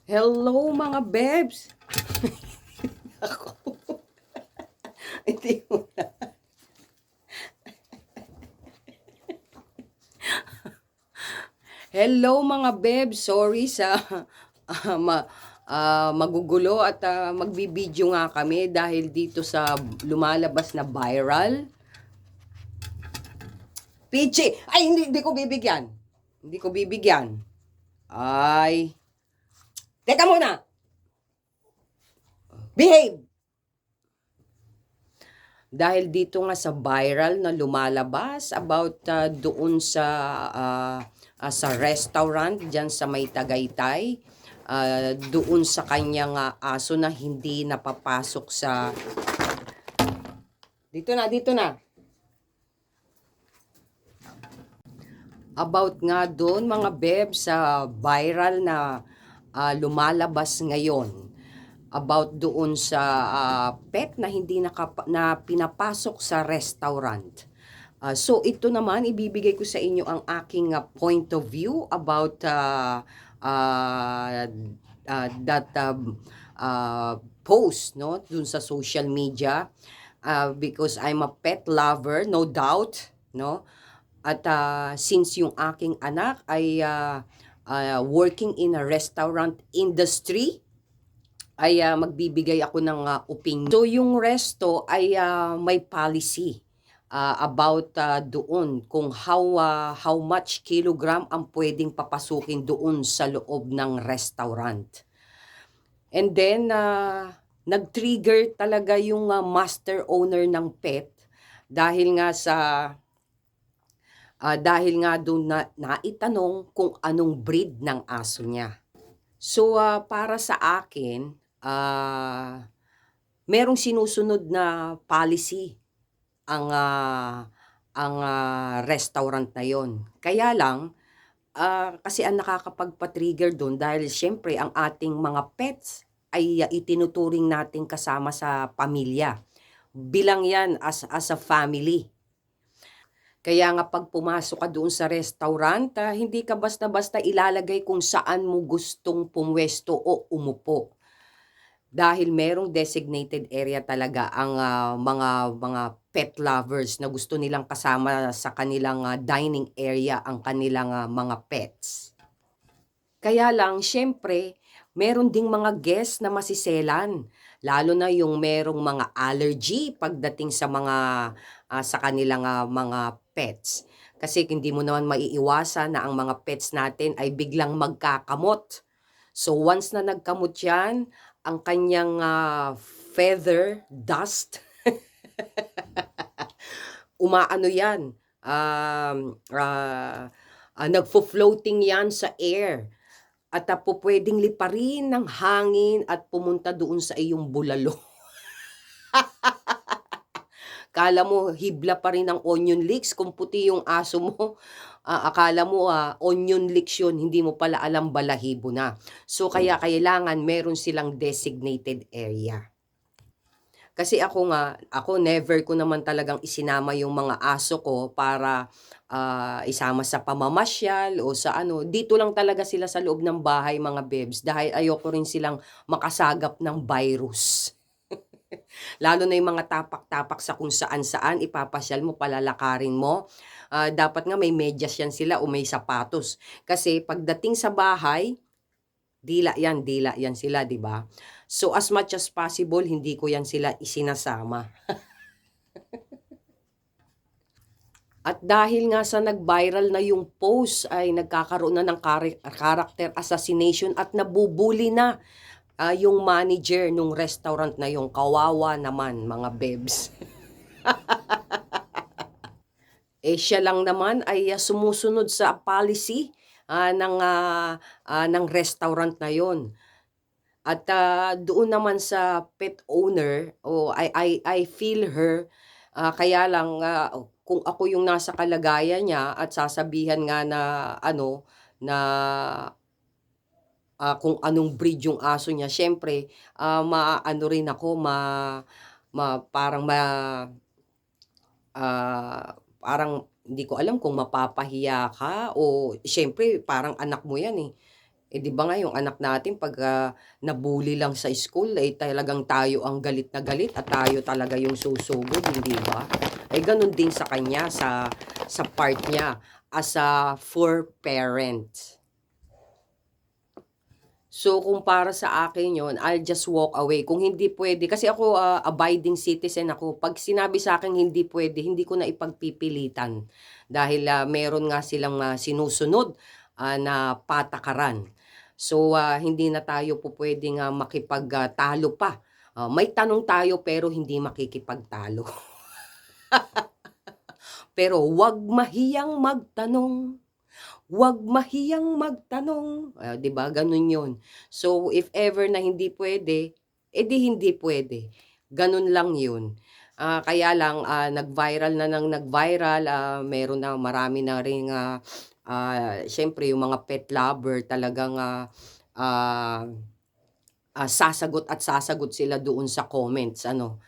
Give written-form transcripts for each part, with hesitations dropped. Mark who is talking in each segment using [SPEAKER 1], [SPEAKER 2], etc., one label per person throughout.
[SPEAKER 1] Hello mga bebs! Ako. Hindi mo na. Hello mga bebs! Sorry sa magugulo at magbibideo nga kami dahil dito sa lumalabas na viral. Pichi! Ay, hindi ko bibigyan. Hindi ko bibigyan. Ay. Teka muna! Behave! Dahil dito nga sa viral na lumalabas about doon sa restaurant diyan sa May Tagaytay, doon sa kanyang aso na hindi napapasok sa dito na about nga doon mga beb sa viral na lumalabas ngayon about doon sa pet na hindi na pinapasok sa restaurant. So ito naman ibibigay ko sa inyo ang aking point of view about that post no dun sa social media, because I'm a pet lover, no doubt, no? At since yung aking anak ay working in a restaurant industry, ay magbibigay ako ng opinion. So yung resto ay may policy about doon kung how much kilogram ang pwedeng papasukin doon sa loob ng restaurant. And then nag-trigger talaga yung master owner ng pet dahil nga doon na naitanong kung anong breed ng aso niya. So para sa akin, merong sinusunod na policy ang restaurant na yon. Kaya lang, kasi ang nakakapagpa-trigger doon dahil siyempre ang ating mga pets ay itinuturing natin kasama sa pamilya. Bilang yan as a family. Kaya nga pag pumasok ka doon sa restaurant, hindi ka basta-basta ilalagay kung saan mo gustong pumwesto o umupo. Dahil merong designated area talaga ang mga pet lovers na gusto nilang kasama sa kanilang dining area ang kanilang mga pets. Kaya lang, syempre, meron ding mga guests na masiselan, lalo na yung merong mga allergy pagdating sa kanilang mga pets. Kasi hindi mo naman maiiwasan na ang mga pets natin ay biglang magkakamot. So once na nagkamot yan, ang kanyang feather dust, umaano yan, nagfo-floating yan sa air. At pwedeng liparin ng hangin at pumunta doon sa iyong bulalo. Kala mo hibla pa rin ang onion leeks kung puti yung aso mo. Akala mo onion leeks yun, hindi mo pala alam balahibo na. So kaya kailangan meron silang designated area. Kasi ako never ko naman talagang isinama yung mga aso ko para isama sa pamamasyal o sa ano. Dito lang talaga sila sa loob ng bahay mga bebs dahil ayoko rin silang makasagap ng virus. Lalo na yung mga tapak-tapak sa kung saan-saan, ipapasyal mo, palalakarin mo. Dapat nga may medyas yan sila o may sapatos. Kasi pagdating sa bahay, dila yan sila, di ba? So as much as possible, hindi ko yan sila isinasama. At dahil nga sa nag-viral na yung post ay nagkakaroon na ng character assassination at nabubuli na yung manager nung restaurant na yung kawawa naman mga bebs. Siya lang naman ay sumusunod sa policy ng restaurant na yon. At doon naman sa pet owner, I feel her, kaya lang kung ako yung nasa kalagayan niya at sasabihan nga na na kung anong breed yung aso niya, siyempre maaano rin ako, parang parang hindi ko alam kung mapapahiya ka o siyempre parang anak mo yan eh. Eh, 'di ba nga yung anak natin pagka na-bully lang sa school, eh, talagang tayo ang galit na galit at tayo talaga yung susugod, hindi ba? Eh, gano'n din sa kanya sa part niya as a poor parent. So, kung para sa akin yon, I'll just walk away. Kung hindi puwede kasi ako, abiding citizen ako. 'Pag sinabi sa'king hindi puwede, hindi ko na ipagpipilitan. Dahil, meron nga silang, sinusunod, na patakaran. So, hindi na tayo pupuwedeng, talo pa. May tanong tayo pero hindi makikipagtalo. Pero 'wag mahiyang magtanong. 'Wag mahiyang magtanong, 'di ba gano'n 'yun. So, if ever na hindi puwede, edi hindi puwede, gano'n lang 'yun. Kaya lang, nag-viral na ng nag-viral, meron na marami na ring, siyempre yung mga pet lover talagang, ah, sasagot at sasagot sila doon sa comments ano,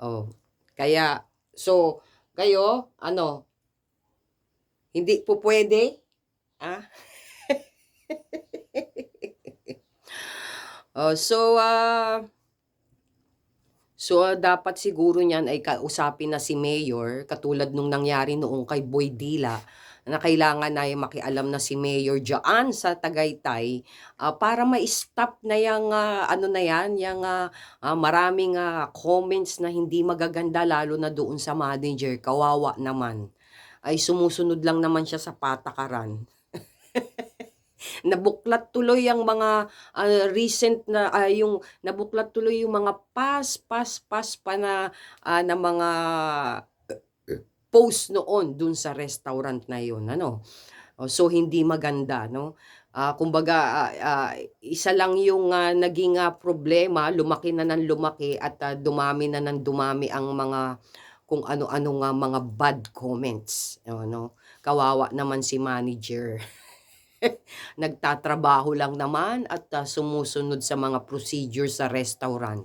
[SPEAKER 1] oh. Kaya so, kayo ano, hindi pupuwede? Ah? Oh, dapat siguro niyan ay kausapin na si Mayor katulad nung nangyari noong kay Boy Dila na kailangan na ay makialam na si Mayor diyaan sa Tagaytay, para ma-stop na yang, ano na yan, yang, maraming, comments na hindi magaganda lalo na doon sa manager, kawawa naman. Ay sumusunod lang naman siya sa patakaran. Nabuklat tuloy ang mga, recent na, yung nabuklat tuloy yung mga past pa na mga post noon dun sa restaurant na yun ano. So hindi maganda 'no. Kumbaga, isa lang yung, naging, problema, lumaki na ng lumaki at, dumami na ng dumami ang mga kung ano-ano nga mga bad comments, ano. Kawawa naman si manager. Nagtatrabaho lang naman at, sumusunod sa mga procedure sa restaurant.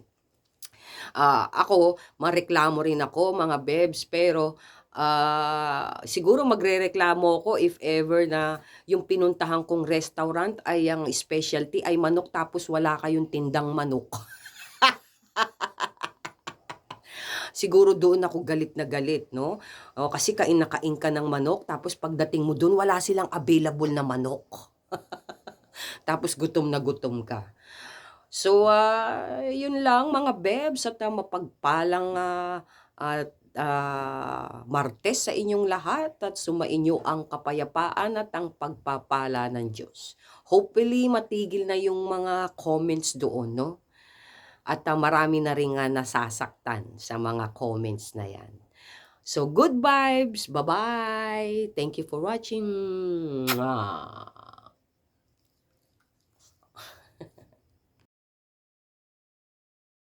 [SPEAKER 1] Ako mareklamo rin ako mga bebs pero, siguro magrereklamo ako if ever na yung pinuntahan kong restaurant ay ang specialty ay manok tapos wala kayong tindang manok. Siguro doon ako galit na galit 'no. Kasi kain na kain ka ng manok tapos pagdating mo dun wala silang available na manok. Tapos gutom na gutom ka. So, yun lang mga bebs at, mapagpalang, Martes sa inyong lahat at sumainyo ang kapayapaan at ang pagpapala ng Diyos. Hopefully matigil na yung mga comments doon 'no, at, marami na ring, nasasaktan sa mga comments na 'yan. So, good vibes, bye-bye. Thank you for watching. Mwah.